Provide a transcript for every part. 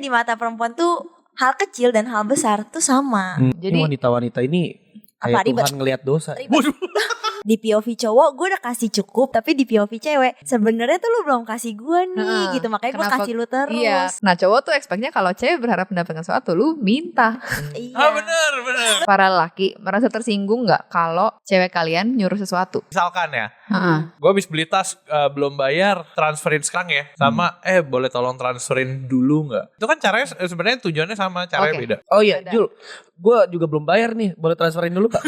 di mata perempuan tuh hal kecil dan hal besar tuh sama. Jadi wanita-wanita ini kayak Tuhan ngelihat dosa. Di POV cowok gue udah kasih cukup, tapi di POV cewek sebenarnya tuh lu belum kasih gue nih gitu, makanya gue kasih lu terus. Iya. Nah cowok tuh expect-nya kalau cewek berharap mendapatkan sesuatu, lu minta. Iya. Bener. Para laki merasa tersinggung nggak kalau cewek kalian nyuruh sesuatu? Misalkan ya, gue habis beli tas belum bayar, transferin sekarang ya. Sama boleh tolong transferin dulu nggak? Itu kan caranya sebenarnya tujuannya sama, caranya beda. Oh iya, Jul, gue juga belum bayar nih, boleh transferin dulu Kak?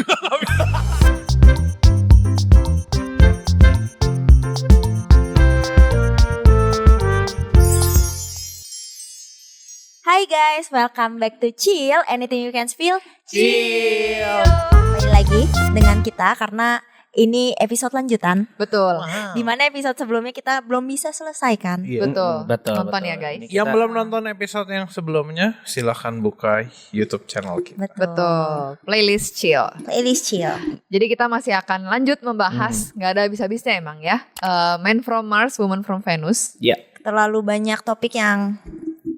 Hai guys, welcome back to Chill, Anything You Can Feel. Chill. Kembali lagi dengan kita karena ini episode lanjutan. Betul. Dimana episode sebelumnya kita belum bisa selesaikan. Betul. Betul. Nonton ya guys. Yang belum nonton episode yang sebelumnya, silahkan buka YouTube channel kita. Betul. Playlist Chill. Playlist Chill. Jadi kita masih akan lanjut membahas, nggak ada habis-habisnya emang ya. Men from Mars, Woman from Venus. Iya. Terlalu banyak topik yang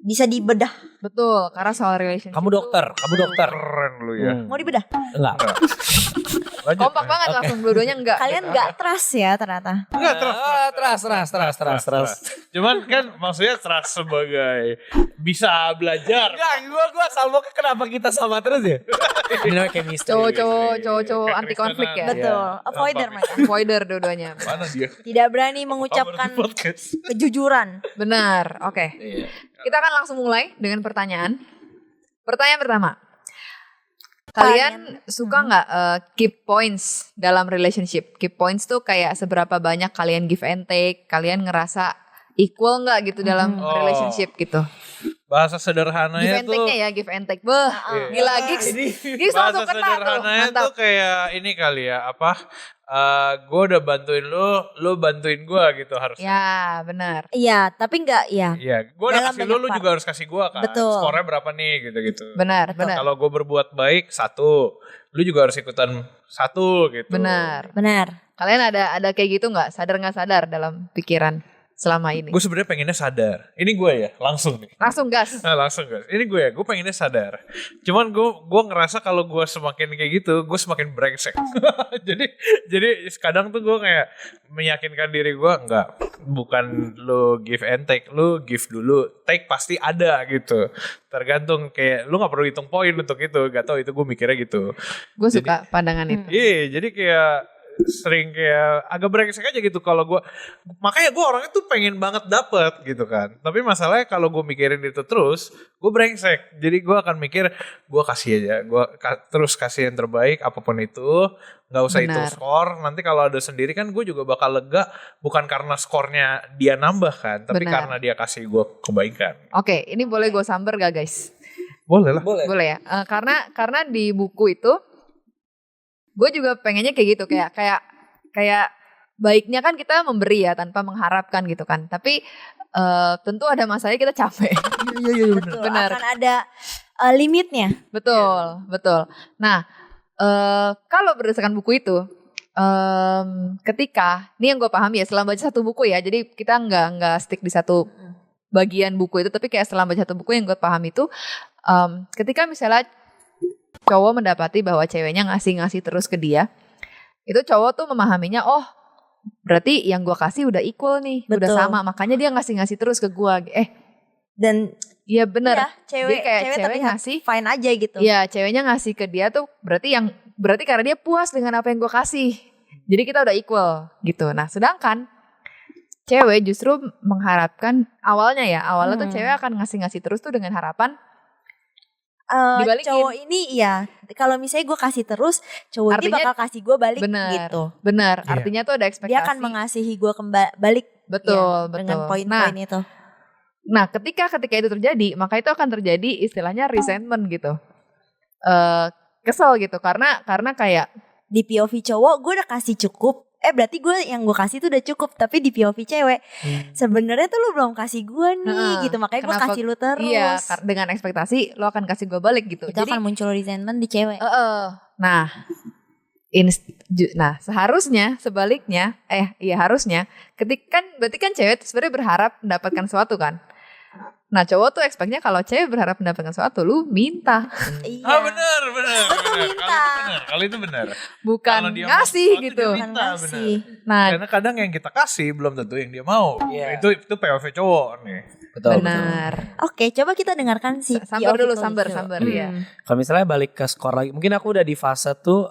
bisa dibedah. Betul, karena soal relationship. Kamu dokter. Keren lu ya. Mau dibedah? Enggak. Lanjut. Kompak banget langsung dua-duanya enggak. Kalian nggak trust ya ternyata. Enggak, Terus. Cuman kan maksudnya trust sebagai bisa belajar. Enggak, gua salvo kenapa kita sama terus ya? Ini namanya chemistry. Cowok anti konflik ya. Betul. Avoider mereka. Avoider dua-duanya. Mana dia? Tidak berani mengucapkan Podcast. kejujuran. Benar, oke. Iya. Kita akan langsung mulai dengan pertanyaan. Pertanyaan pertama. Kalian suka nggak keep points dalam relationship? Keep points tuh kayak seberapa banyak kalian give and take, kalian ngerasa equal nggak gitu dalam relationship gitu. Bahasa Give sederhananya and tuh take-nya ya, give and take. Beuh, gila Gigs. Gigs bahasa langsung kena tuh. sederhananya Mantap. tuh kayak ini kali ya, apa? Gue udah bantuin lu bantuin gue gitu harusnya. Ya, benar. Iya, tapi nggak ya. Iya, gue udah Dalam kasih banyak lu part. juga harus kasih gue kan. Betul. Skornya berapa nih gitu-gitu. Benar. Kalau gue berbuat baik 1, lu juga harus ikutan 1 gitu. Benar. Benar. Kalian ada kayak gitu nggak? Sadar nggak sadar dalam pikiran selama ini? Gue sebenarnya pengennya sadar. Ini gue ya, langsung nih. Langsung gas. Nah, langsung guys. Ini gue pengennya sadar. Cuman gue ngerasa kalau gue semakin kayak gitu, gue semakin brengsek. jadi kadang tuh gue kayak meyakinkan diri gue enggak, bukan lu give and take, lu give dulu, take pasti ada gitu. Tergantung kayak lu nggak perlu hitung poin untuk itu, gak tau itu gue mikirnya gitu. Gue suka pandangan itu. Iya, jadi kayak sering kayak agak brengsek aja gitu kalau gue, makanya gue orangnya tuh pengen banget dapet gitu kan, tapi masalahnya kalau gue mikirin itu terus gue brengsek, jadi gue akan mikir gue kasih aja, gue terus kasih yang terbaik apapun itu, nggak usah hitung skor, nanti kalau ada sendiri kan gue juga bakal lega, bukan karena skornya dia nambah kan, tapi karena dia kasih gue kebaikan. Oke, ini boleh gue samber gak guys? Boleh lah. Boleh ya. Karena di buku itu gue juga pengennya kayak gitu, kayak baiknya kan kita memberi ya tanpa mengharapkan gitu kan. Tapi tentu ada masanya kita capek. Iya, betul. Benar. Akan ada limitnya. Betul. Nah, kalau berdasarkan buku itu, ketika ini yang gue pahami ya, setelah baca satu buku ya, jadi kita nggak stick di satu bagian buku itu, tapi kayak setelah baca satu buku yang gue pahami itu, ketika misalnya cowok mendapati bahwa ceweknya ngasih terus ke dia, itu cowok tuh memahaminya, oh berarti yang gue kasih udah equal nih, Betul. udah sama, makanya dia ngasih terus ke gue. Dan iya bener. ya, cewek cewek terlihat ngasih fine aja gitu. Iya, ceweknya ngasih ke dia tuh berarti karena dia puas dengan apa yang gue kasih. Jadi kita udah equal gitu. Nah, sedangkan cewek justru mengharapkan awalnya tuh cewek akan ngasih terus tuh dengan harapan dibalikin. Cowok ini ya, kalau misalnya gue kasih terus, cowok ini bakal kasih gue balik gitu. Bener, artinya tuh ada ekspektasi. Dia akan mengasihi gue balik. Betul. Dengan poin-poin itu. Nah, ketika itu terjadi, maka itu akan terjadi istilahnya resentment gitu. Kesel gitu, karena kayak di POV cowok gue udah kasih cukup. Berarti yang gue kasih tuh udah cukup. Tapi di POV cewek sebenarnya tuh lu belum kasih gue nih gitu. Makanya gue kasih lu terus. Iya, dengan ekspektasi lo akan kasih gue balik gitu. Itu akan muncul resentment di cewek. Nah, seharusnya sebaliknya, harusnya berarti kan cewek sebenarnya berharap mendapatkan sesuatu kan. Nah cowok tuh expect-nya kalau cewek berharap mendapatkan sesuatu, lu minta. Iya. benar. Betul, minta. Kalau itu benar. Bukan Kalau dia mau ngasih sesuatu, gitu. dia Bukan minta, ngasih. Nah Karena kadang yang kita kasih belum tentu yang dia mau. Iya. Itu POV cowok nih. Betul. benar. Oke, coba kita dengarkan si Sambar POV dulu, Tulis sambar dulu. ya. Kalau misalnya balik ke skor lagi, mungkin aku udah di fase tuh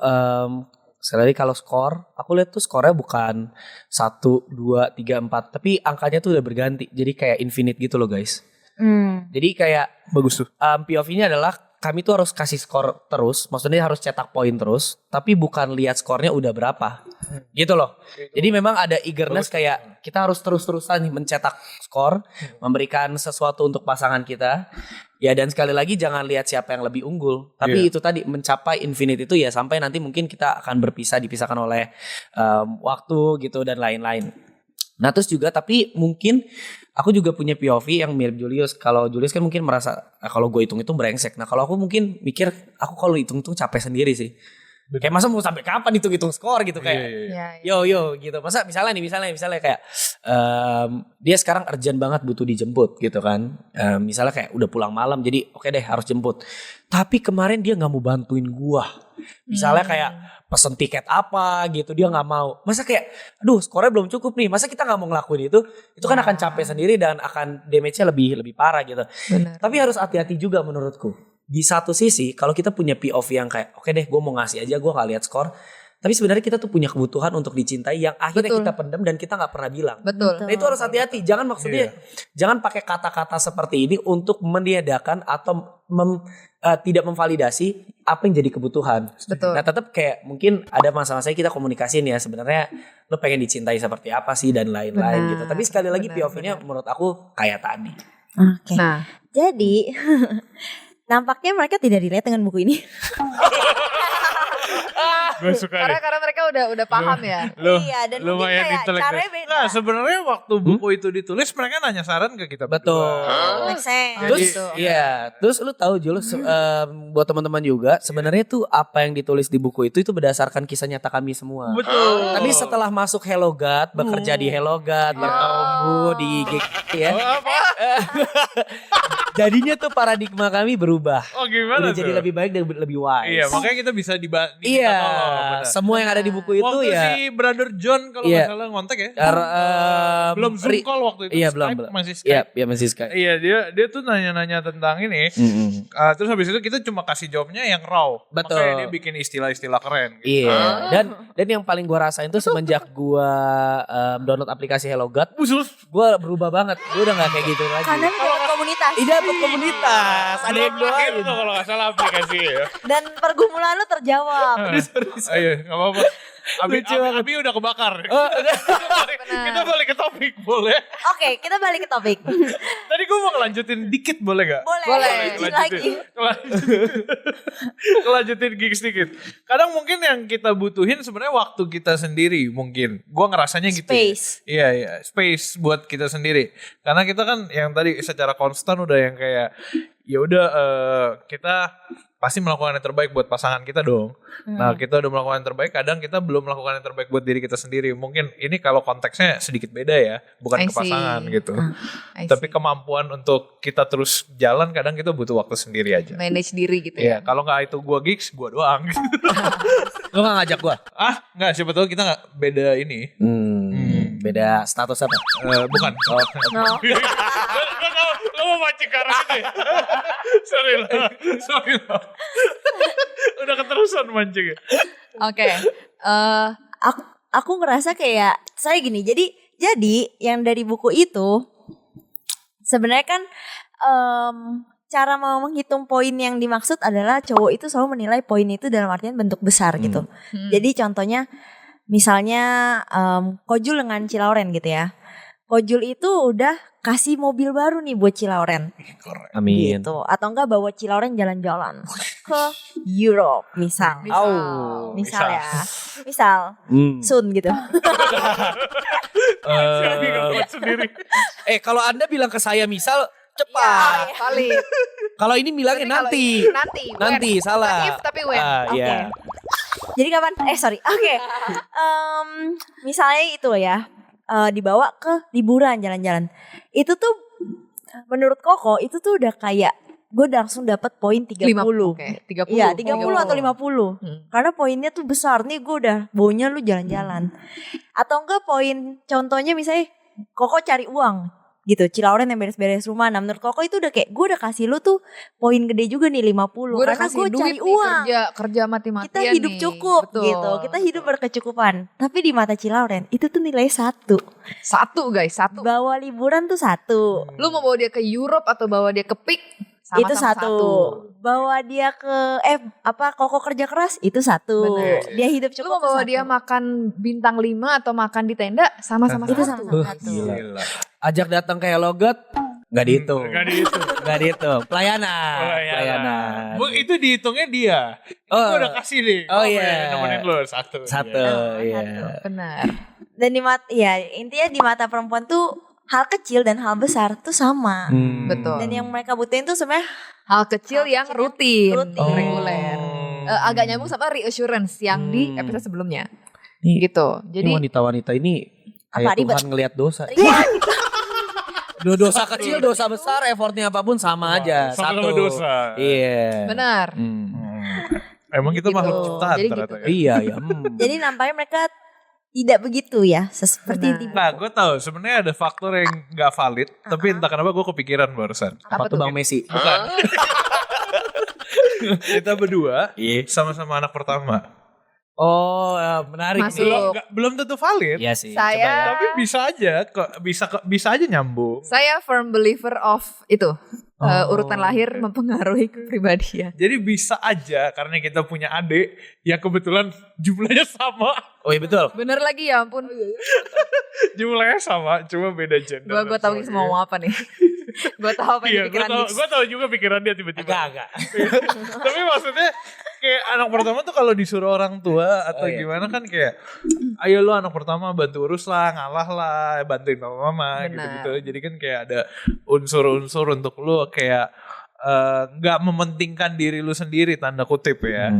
sekali lagi kalau skor, aku lihat tuh skornya bukan 1, 2, 3, 4, tapi angkanya tuh udah berganti. Jadi kayak infinite gitu loh guys. Jadi kayak Bagus tuh. POV-nya adalah kami tuh harus kasih skor terus, maksudnya harus cetak poin terus, tapi bukan lihat skornya udah berapa, gitu loh. Jadi memang ada eagerness kayak kita harus terus-terusan nih mencetak skor, memberikan sesuatu untuk pasangan kita. Ya dan sekali lagi jangan lihat siapa yang lebih unggul, tapi itu tadi mencapai infinite itu ya sampai nanti mungkin kita akan dipisahkan oleh waktu gitu dan lain-lain. Nah terus juga tapi mungkin aku juga punya POV yang mirip Julius. Kalau Julius kan mungkin merasa kalau gue hitung-hitung brengsek. Nah kalau aku mungkin mikir aku kalau hitung-hitung capek sendiri sih. Kayak masa mau sampai kapan hitung-hitung skor gitu kayak. Iya. Yo gitu. Masa misalnya kayak dia sekarang urgent banget butuh dijemput gitu kan. Misalnya kayak udah pulang malam jadi oke deh harus jemput. Tapi kemarin dia nggak mau bantuin gua. Misalnya kayak pesen tiket apa gitu dia nggak mau. Masa kayak aduh skornya belum cukup nih. Masa kita nggak mau ngelakuin itu kan akan capek sendiri dan akan damage-nya lebih parah gitu. Benar. Tapi harus hati-hati juga menurutku. Di satu sisi kalau kita punya POV yang kayak oke deh gue mau ngasih aja gue gak lihat skor. Tapi sebenarnya kita tuh punya kebutuhan untuk dicintai yang akhirnya Betul. kita pendam dan kita gak pernah bilang. Betul. Nah itu harus hati-hati. Jangan maksudnya jangan pakai kata-kata seperti ini untuk meniadakan atau tidak memvalidasi apa yang jadi kebutuhan. Betul. Nah tetap kayak mungkin ada masa-masa kita komunikasiin ya sebenarnya lo pengen dicintai seperti apa sih dan lain-lain Benar. gitu. Tapi sekali lagi Benar, POV-nya menurut aku kayak tadi. Oke. Nah Jadi nampaknya mereka tidak relate dengan buku ini. Gue suka deh. karena mereka udah paham ya. Iya, dan mungkin lumayan kayak intelek caranya deh. beda. Nah sebenarnya waktu buku itu ditulis mereka nanya saran ke kita. Betul. berdua. Make sense. Terus gitu. iya, terus lu tahu Jules buat teman-teman juga sebenarnya tuh apa yang ditulis di buku itu berdasarkan kisah nyata kami semua. Betul. Tapi setelah masuk Hello God, bekerja di Hello God, bertumbuh di GIG ya. apa? Jadinya tuh paradigma kami berubah. Oh gimana Udah tuh? jadi lebih baik dan lebih wise. Iya makanya kita bisa Iya, benar. semua yang ada di buku itu Waktu ya. si Brother John kalau Iya. nggak salah ngontek ya. Belum Belum Zoom call waktu itu. Iya, Skype, belum. masih Skype. Iya, ya masih Skype. Iya dia tuh nanya-nanya tentang ini. Terus habis itu kita cuma kasih jawabnya yang raw. Betul. Makanya dia bikin istilah-istilah keren. Gitu. Iya. Dan yang paling gua rasain tuh semenjak gua download aplikasi Hello God, Khusus. gua berubah banget. Gua udah gak kayak gitu lagi. Karena dapat komunitas. Iya, dapat komunitas. Ada yang Terakhir doain. tuh kalau nggak salah aplikasi ya. Dan pergumulan lu terjawab. Ayo nggak apa-apa. Lucu banget. Abi udah kebakar. Oh, Kita balik ke topik boleh? Oke, kita balik ke topik. Tadi gue mau ngelanjutin dikit boleh gak? Boleh. Lanjut lagi. Kelanjutin gigs dikit. Kadang mungkin yang kita butuhin sebenarnya waktu kita sendiri mungkin. Gue ngerasanya gitu. Space. Iya, space buat kita sendiri. Karena kita kan yang tadi secara konstan udah yang kayak ya udah kita pasti melakukan yang terbaik buat pasangan kita dong. Nah kita udah melakukan yang terbaik, kadang kita belum melakukan yang terbaik buat diri kita sendiri. Mungkin ini kalau konteksnya sedikit beda ya, bukan I ke pasangan see. gitu. I Tapi see. kemampuan untuk kita terus jalan kadang kita butuh waktu sendiri aja. Manage diri gitu Iya, ya. kalau nggak itu gua gigs, gua doang. lu gak ngajak gua? Nggak, siapa tahu kita nggak beda ini. Beda status apa? Bukan. No. Lo mau mancing ke arah itu ya? Sorry lah. Udah keterusan mancing ya. Oke. Aku ngerasa kayak saya gini. Jadi yang dari buku itu sebenarnya kan cara mau menghitung poin yang dimaksud adalah cowok itu selalu menilai poin itu dalam artian bentuk besar gitu. Jadi contohnya misalnya Kojul dengan Cilauren gitu ya. Kojul itu udah kasih mobil baru nih buat Cilauren. Amin. Gitu. Atau enggak bawa Cilauren jalan-jalan ke Europe misal. Misal ya. Misal. Sun gitu. Sendiri. Kalau Anda bilang ke saya misal cepat. Valid. Kalau ini bilangnya nanti. Nanti salah. Tapi when. Oke. Iya. Jadi kapan? Sorry. Oke. Misalnya itu ya. Dibawa ke liburan jalan-jalan. Itu tuh menurut Koko itu tuh udah kayak gue langsung dapat poin 30. Oke, 30. Iya, 30 atau 50. Hmm. Karena poinnya tuh besar nih, gue udah baunya lu jalan-jalan. Atau enggak poin contohnya misalnya Koko cari uang gitu, Cilauren yang beres-beres rumah. Nah, menurut Koko itu udah kayak gue udah kasih lu tuh poin gede juga nih 50. Gue udah karena kasih gue duit cari nih, uang. kerja mati-matian Kita hidup nih. cukup Betul, gitu. Kita hidup berkecukupan. Tapi di mata Cilauren itu tuh nilai 1. Satu guys, satu. Bawa liburan tuh 1. Lu mau bawa dia ke Europe atau bawa dia ke PIK? Itu 1. Bawa dia ke Koko kerja keras itu 1. Bener. Dia hidup Lu cukup mau bawa tuh dia 1. makan bintang 5 atau makan di tenda sama-sama Itu satu. sama-sama 1. Gila. Ajak datang ke Hello God, nggak dihitung. Gak dihitung. Nggak dihitung. Pelayanan. Itu dihitungnya dia. Oh. Gue udah kasih nih. Oh, Apa iya. ya, nemenin lu 1. Satu, Iya. iya. Benar. Dan intinya di mata perempuan tuh hal kecil dan hal besar tuh sama. Betul. Dan yang mereka butuhin tuh sebenarnya Hal kecil Hal yang kecil rutin, rutin. reguler. Agak nyambung sama reassurance yang di episode sebelumnya. Nih, Gitu. Jadi Jadi wanita-wanita ini Apa, kayak ribet? Tuhan ngelihat dosa. Dosa kecil, dosa besar, effortnya apapun sama aja. Sama-sama Satu. dosa. Iya. benar. Emang kita Gitu. makhluk ciptaan Jadi ternyata gitu. ya. Iya, iya. jadi nampaknya mereka tidak begitu ya, seperti Benar. di Nah, gue tahu sebenarnya ada faktor yang gak valid, tapi entah kenapa gue kepikiran barusan. Apa tuh Bang Messi? Bukan. Kita berdua Iya. sama-sama anak pertama. Oh, ya, menarik Masuk. nih. Belum tentu valid. Iya sih. Saya- coba ya. Tapi bisa aja kok bisa aja nyambung. Saya firm believer of itu. Urutan lahir mempengaruhi kepribadian. Jadi bisa aja karena kita punya adik yang kebetulan jumlahnya sama. Oh iya betul. Bener lagi ya ampun. Jumlahnya sama, cuma beda gender. Gue tahu dan semua mau apa nih. Gue tahu apa Iya, yang pikiran Dix. gue tahu juga pikiran dia tiba-tiba. Agak. Tapi maksudnya kayak anak pertama tuh kalau disuruh orang tua atau Oh, iya. gimana kan kayak ayo lu anak pertama bantu urus lah, ngalah lah, bantuin mama Benar. gitu-gitu. Jadi kan kayak ada unsur-unsur untuk lu kayak nggak mementingkan diri lu sendiri tanda kutip ya.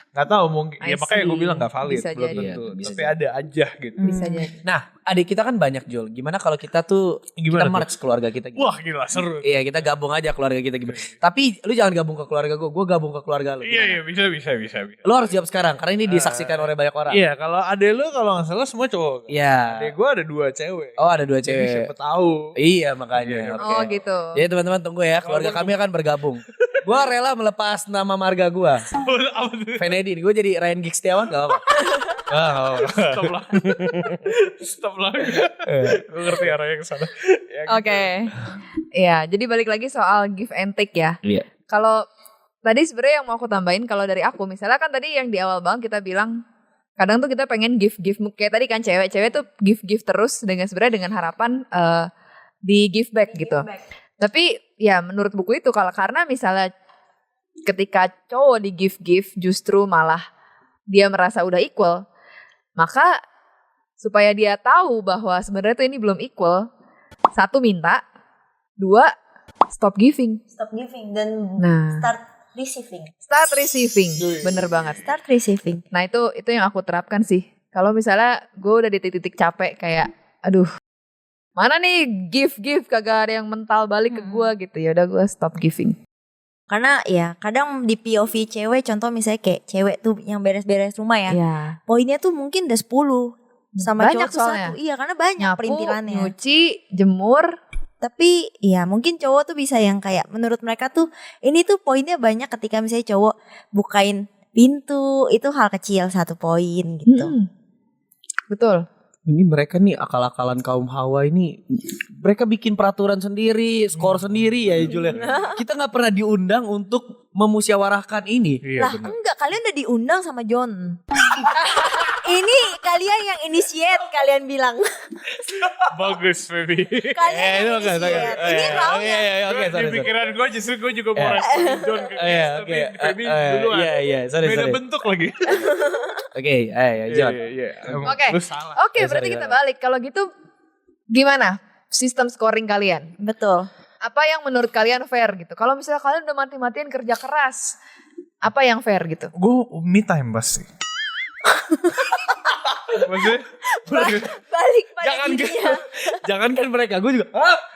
Nggak tahu mungkin I ya makanya gue see. bilang nggak valid Bisa belum jadi. tentu. Iya, bisa Tapi ada aja gitu. Bisa jadi. Nah, adik kita kan banyak Jul. Gimana kalau kita tuh Gimana kita tuh? merge keluarga kita gitu? Wah gila seru. Iya, kita gabung aja keluarga kita gimana. Tapi lu jangan gabung ke keluarga gue gabung ke keluarga lu. Iya Gimana? bisa. Lu harus jawab sekarang karena ini disaksikan oleh banyak orang. Iya kalau adek lu kalau nggak salah semua cowok. Iya. Adek gue ada 2 cewek. Oh, ada 2 Jadi cewek. siapa tahu. Iya, makanya. Oke. Oh gitu. Jadi teman-teman tunggu ya, keluarga kami akan bergabung. Gua rela melepas nama marga gua. Apa tuh? Venedi, gue jadi Ryan Giggs Setiawan gak apa-apa. Stop lah. Stop lah. Gue ngerti arahnya ke sana. Ya, gitu. Oke. Iya, jadi balik lagi soal give and take ya. Iya. Kalau tadi sebenarnya yang mau aku tambahin kalau dari aku, misalnya kan tadi yang di awal banget kita bilang kadang tuh kita pengen give kayak tadi kan cewek tuh give terus sebenarnya dengan harapan di give back gitu. Tapi ya menurut buku itu karena misalnya ketika cowok di give justru malah dia merasa udah equal, maka supaya dia tahu bahwa sebenarnya tuh ini belum equal, 1 minta, 2 stop giving. stop giving dan Nah, start receiving. start receiving, bener banget. Start receiving. Nah itu yang aku terapkan sih. Kalau misalnya gue udah di titik capek kayak, aduh, mana nih give kagak ada yang mental balik ke gue gitu, ya udah gue stop giving. Karena ya kadang di POV cewek, contoh misalnya kayak cewek tuh yang beres-beres rumah ya, Iya. poinnya tuh mungkin udah 10 sama Banyak cowok tuh soalnya. 1. Iya karena banyak Nyapu, perintilannya. nyuci, jemur. Tapi ya mungkin cowok tuh bisa yang kayak menurut mereka tuh ini tuh poinnya banyak ketika misalnya cowok bukain pintu, itu hal kecil 1 poin gitu. Betul. Ini mereka nih akal-akalan kaum Hawa ini. Mereka bikin peraturan sendiri, skor sendiri ya Julia. Kita gak pernah diundang untuk memusyawarahkan ini. Iya Lah benar. enggak, kalian udah diundang sama John. Ini kalian yang initiate, kalian bilang. Bagus baby. Kalian yang itu oke, initiate. Ini Raul yang oke, Di sorry. pikiran gue justru gue juga mau Iya. responin John ke Iya, tapi oke. Feby duluan. Iya, sorry. Beda bentuk lagi. Oke, John. Iya. Emang Oke. Lu salah. Oke, berarti kita balik. Kalau gitu gimana sistem scoring kalian? Betul. Apa yang menurut kalian fair gitu? Kalau misalnya kalian udah mati-matian kerja keras, apa yang fair gitu? Gue me time pasti. Maksudnya Balik pada Jangan dirinya. Jangan kan mereka, gue juga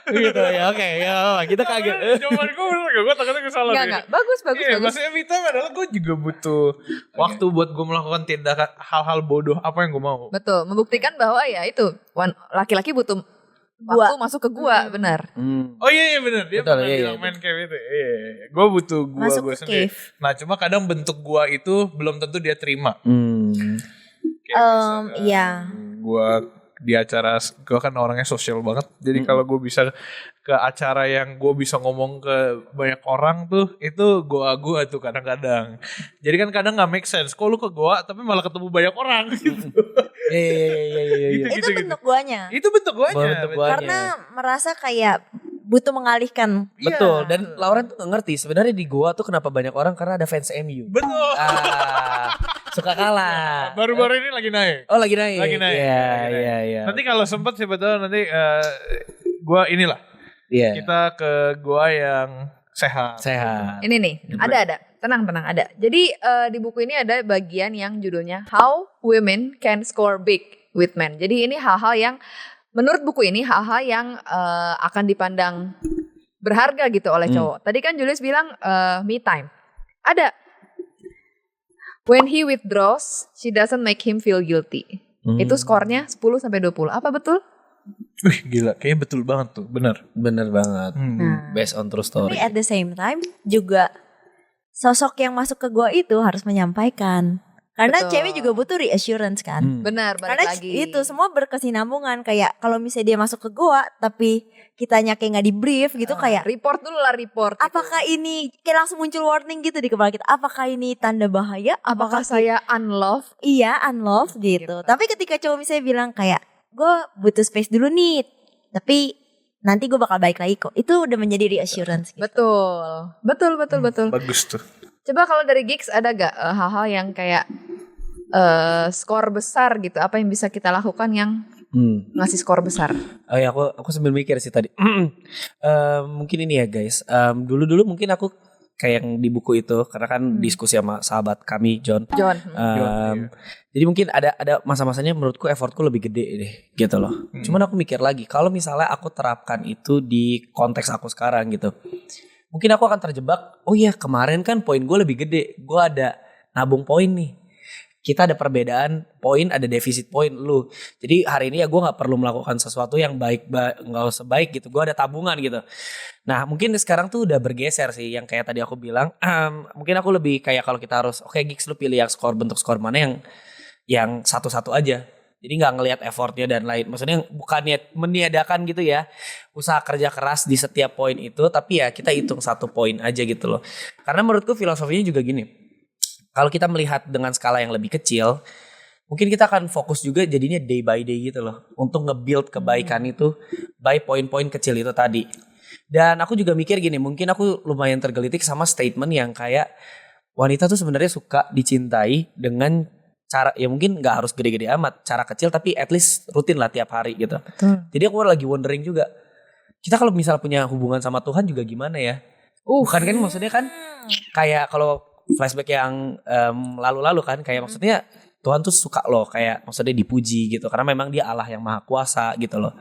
gitu ya. Oke, ya kita kaget. jawaban gue bener gak? Gue takutnya gue salah. Enggak, bagus. Iya, maksudnya me time adalah gue juga butuh waktu buat gue melakukan tindakan hal-hal bodoh apa yang gue mau. Betul, membuktikan bahwa ya itu laki-laki butuh waktu masuk ke gua, benar. Oh iya bener, dia Betul, pernah iya, bilang iya. main cave itu. Iya. Gue butuh gue Masuk ke sendiri. cave. Nah cuma kadang bentuk gue itu belum tentu dia terima. Iya. Gue di acara, gue kan orangnya sosial banget. Jadi kalau gue bisa ke acara yang gue bisa ngomong ke banyak orang tuh, itu goa tuh kadang-kadang. Jadi kan kadang nggak make sense. Kok lu ke goa tapi malah ketemu banyak orang gitu. Iya. Itu bentuk guanya. Itu bentuk guanya. Bentuk guanya. Karena merasa kayak butuh mengalihkan. Betul, dan Lauren tuh gak ngerti sebenarnya di Goa tuh kenapa banyak orang, karena ada fans MU. Betul. Suka kalah. Baru-baru ini lagi naik. Oh lagi naik. Lagi naik. Iya. Nanti kalau sempat siapa tahu nanti gua inilah. Iya. Kita ke gua yang sehat. Sehat. Ini nih, ada. Tenang, ada. Jadi di buku ini ada bagian yang judulnya How Women Can Score Big with Men. Jadi ini hal-hal yang menurut buku ini hal-hal yang akan dipandang berharga gitu oleh cowok. Tadi kan Julius bilang me time. Ada. When he withdraws, she doesn't make him feel guilty. Itu skornya 10 sampai 20. Apa betul? Wih gila, kayaknya betul banget tuh, benar. Bener banget. Based on true story. Tapi at the same time juga sosok yang masuk ke gua itu harus menyampaikan. Karena Betul. cewek juga butuh reassurance kan. Benar, balik Karena lagi. itu semua berkesinambungan. Kayak kalau misalnya dia masuk ke gua tapi kitanya kayak gak di brief gitu, kayak report dulu lah, report. gitu. apakah ini kayak langsung muncul warning gitu di kepala kita. Apakah ini tanda bahaya? Apakah saya unloved? Iya, unloved gitu. Tapi ketika cowok misalnya bilang kayak gue butuh space dulu nih, tapi nanti gue bakal balik lagi kok. Itu udah menjadi reassurance gitu. Betul. Bagus tuh. Coba kalau dari Gigs ada gak hal-hal yang kayak skor besar gitu? Apa yang bisa kita lakukan yang ngasih skor besar? Oh ya, aku sambil mikir sih tadi. Mungkin ini ya guys. Dulu mungkin aku kayak yang di buku itu, karena kan diskusi sama sahabat kami John. John. Jadi mungkin ada masa-masanya menurutku effortku lebih gede deh gitu loh. Cuman aku mikir lagi, kalau misalnya aku terapkan itu di konteks aku sekarang gitu, mungkin aku akan terjebak. Oh iya, kemarin kan poin gue lebih gede, gue ada nabung poin nih. Kita ada perbedaan poin, ada defisit poin lu. Jadi hari ini ya gue nggak perlu melakukan sesuatu yang nggak usah baik gitu. Gue ada tabungan gitu. Nah mungkin sekarang tuh udah bergeser sih, yang kayak tadi aku bilang. Mungkin aku lebih kayak kalau kita harus, oke Gigs lu pilih yang bentuk skor mana yang satu-satu aja. Jadi nggak ngelihat effortnya dan lain. Maksudnya bukannya meniadakan gitu ya, usaha kerja keras di setiap poin itu, tapi ya kita hitung satu poin aja gitu loh. Karena menurutku filosofinya juga gini. Kalau kita melihat dengan skala yang lebih kecil, mungkin kita akan fokus juga jadinya day by day gitu loh. Untuk nge-build kebaikan itu by poin-poin kecil itu tadi. Dan aku juga mikir gini, mungkin aku lumayan tergelitik sama statement yang kayak wanita tuh sebenarnya suka dicintai dengan cara, ya mungkin gak harus gede-gede amat, cara kecil tapi at least rutin lah tiap hari gitu. Jadi aku lagi wondering juga, kita kalau misal punya hubungan sama Tuhan juga gimana ya? Bukan kan maksudnya kan kayak kalau flashback yang lalu-lalu kan, kayak maksudnya Tuhan tuh suka loh, kayak maksudnya dipuji gitu, karena memang dia Allah yang maha kuasa gitu loh.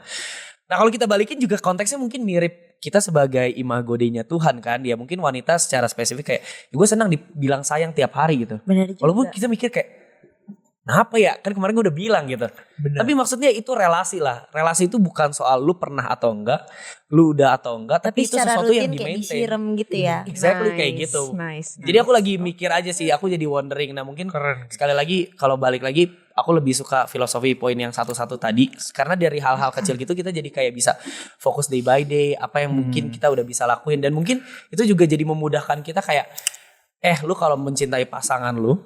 Nah kalau kita balikin juga konteksnya mungkin mirip, kita sebagai imago Dei-nya Tuhan kan, ya mungkin wanita secara spesifik kayak, gue senang dibilang sayang tiap hari gitu. Benar juga. Walaupun kita mikir kayak, kenapa ya? Kan kemarin gue udah bilang gitu. Benar. Tapi maksudnya itu relasi lah. Relasi itu bukan soal lu pernah atau enggak, lu udah atau enggak, tapi itu secara sesuatu rutin yang kayak di-maintain. disiram gitu ya. Exactly kayak gitu. Nice. Jadi aku lagi mikir aja sih, aku jadi wondering. Nah mungkin Keren. sekali lagi kalau balik lagi, aku lebih suka filosofi poin yang satu-satu tadi. Karena dari hal-hal kecil gitu kita jadi kayak bisa fokus day by day, apa yang mungkin kita udah bisa lakuin. Dan mungkin itu juga jadi memudahkan kita kayak, lu kalau mencintai pasangan lu,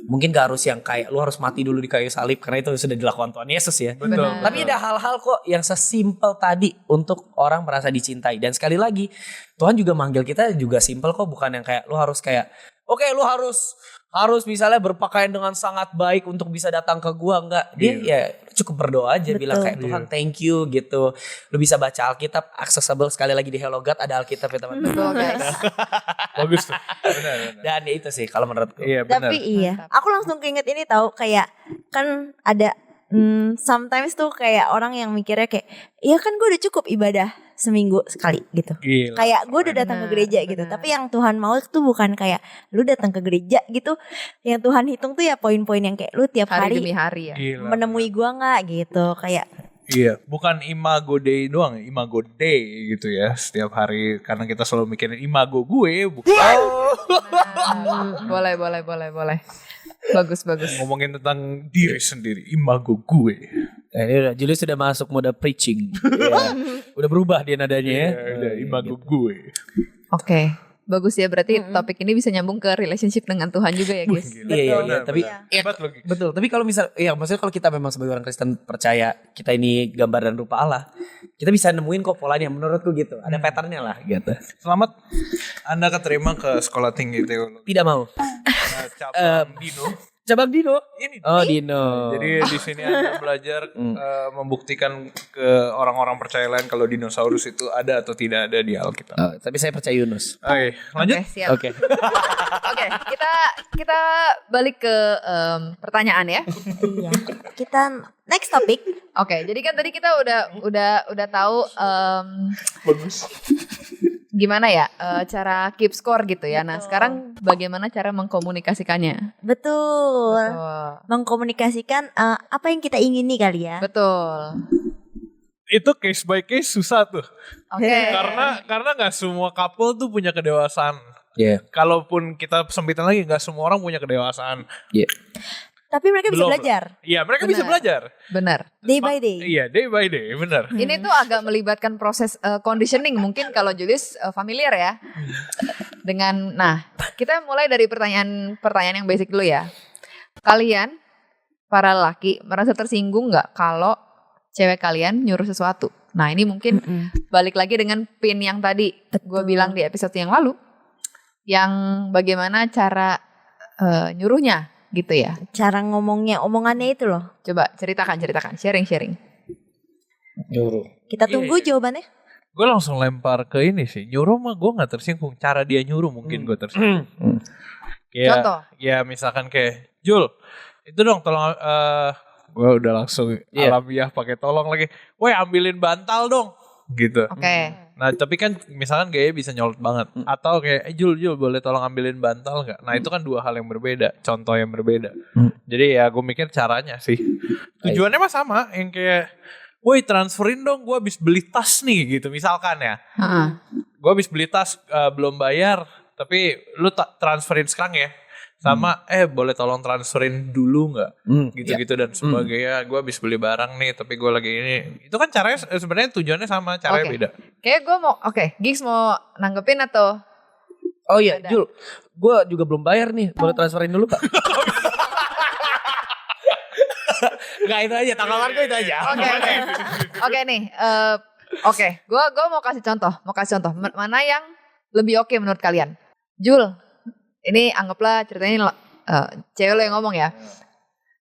mungkin gak harus yang kayak lu harus mati dulu di kayu salib, karena itu sudah dilakukan Tuhan Yesus ya. Betul. Tapi ada hal-hal kok yang sesimpel tadi untuk orang merasa dicintai. Dan sekali lagi Tuhan juga manggil kita juga simpel kok, bukan yang kayak lu harus kayak oke, lu harus misalnya berpakaian dengan sangat baik untuk bisa datang ke gua, enggak. Dia ya cukup berdoa aja, bilang kayak Tuhan thank you gitu. Lu bisa baca Alkitab accessible, sekali lagi di Hello God ada Alkitab ya teman-teman. Betul guys. Bagus tuh. Benar. Dan ya itu sih kalau menurutku. Iya benar. Tapi iya, aku langsung keinget ini tahu, kayak kan ada sometimes tuh kayak orang yang mikirnya kayak iya kan gue udah cukup ibadah seminggu sekali gitu. Gila. Kayak gue udah datang ke gereja gitu. benar. Tapi yang Tuhan mau tuh bukan kayak lu datang ke gereja gitu. Yang Tuhan hitung tuh ya poin-poin yang kayak lu tiap Hari hari demi hari ya. Gila. menemui gue nggak gitu. Kayak Iya, bukan imago day doang, imago day gitu ya. Setiap hari karena kita selalu mikirin imago gue, bukan Boleh. Bagus. ngomongin tentang diri sendiri, imago gue. Ini udah Julius sudah masuk mode preaching. Iya. Udah berubah dia nadanya ya. Ya, udah imago gue. Oke. Bagus ya, berarti topik ini bisa nyambung ke relationship dengan Tuhan juga ya guys. Gila. Iya, Benar, tapi benar. Hebat loh, Gigs. betul. Tapi kalau misal, ya maksudnya kalau kita memang sebagai orang Kristen percaya kita ini gambar dan rupa Allah, kita bisa nemuin kok polanya. Menurutku gitu, ada patternnya lah gitu. Selamat Anda keterima ke sekolah tinggi teologi. Tidak mau. Cabang Dino. Cabang Dino. Ini. Oh Dino. Jadi di sini Anda belajar membuktikan ke orang-orang percaya lain kalau dinosaurus itu ada atau tidak ada di Alkitab. Oh, tapi saya percaya Yunus. Oke, lanjut. Oke, siap. Oke. Oke, kita balik ke pertanyaan ya. iya. Kita next topik. Oke, jadi kan tadi kita udah tahu Bagus. gimana ya cara keep score gitu ya. Nah, sekarang bagaimana cara mengkomunikasikannya? Betul. Betul. Mengkomunikasikan apa yang kita ingini kali ya. Betul. Itu case by case susah tuh. Oke. Karena nggak semua couple tuh punya kedewasaan. Iya. Kalaupun kita sempitan lagi nggak semua orang punya kedewasaan. Iya. Tapi mereka bisa Belum. belajar Iya, mereka bisa Benar. belajar. Benar. day by day. Iya, day by day, benar. Ini tuh agak melibatkan proses conditioning mungkin kalau Julius familiar ya. Dengan kita mulai dari pertanyaan yang basic dulu ya. Kalian para laki merasa tersinggung nggak kalau cewek kalian nyuruh sesuatu? Nah, ini mungkin balik lagi dengan pin yang tadi gue bilang di episode yang lalu. Yang bagaimana cara nyuruhnya gitu ya. Cara omongannya itu loh. Coba ceritakan, sharing. Nyuruh. Kita Iya, tunggu jawabannya. Gue langsung lempar ke ini sih. Nyuruh mah gue gak tersinggung. Cara dia nyuruh mungkin gue tersinggung. Kayak, Contoh. ya misalkan kayak Jul, itu dong tolong. Gue udah langsung alamiah pakai tolong lagi. Woi ambilin bantal dong. Gitu. Oke. Nah tapi kan misalkan gaya bisa nyolot banget. Atau kayak Jul boleh tolong ambilin bantal gak? Nah itu kan dua hal yang berbeda. Contoh yang berbeda. Jadi ya gue mikir caranya sih. Tujuannya mah sama. Yang kayak woi transferin dong gue habis beli tas nih gitu misalkan ya. Gue habis beli tas belum bayar. Tapi lu transferin sekarang ya. Sama boleh tolong transferin dulu gak? Gitu-gitu dan sebagainya. Gue habis beli barang nih tapi gue lagi ini. Itu kan caranya sebenarnya tujuannya sama. Caranya beda. Kayak gue mau, Gigs mau nanggepin atau? Oh iya, Jul. Gue juga belum bayar nih. Boleh transferin dulu Kak? Enggak itu aja, tanggapan gue itu aja. Oke nih. Gue mau kasih contoh. Mana yang lebih oke menurut kalian? Jul, ini anggaplah ceritanya cewek lo yang ngomong ya.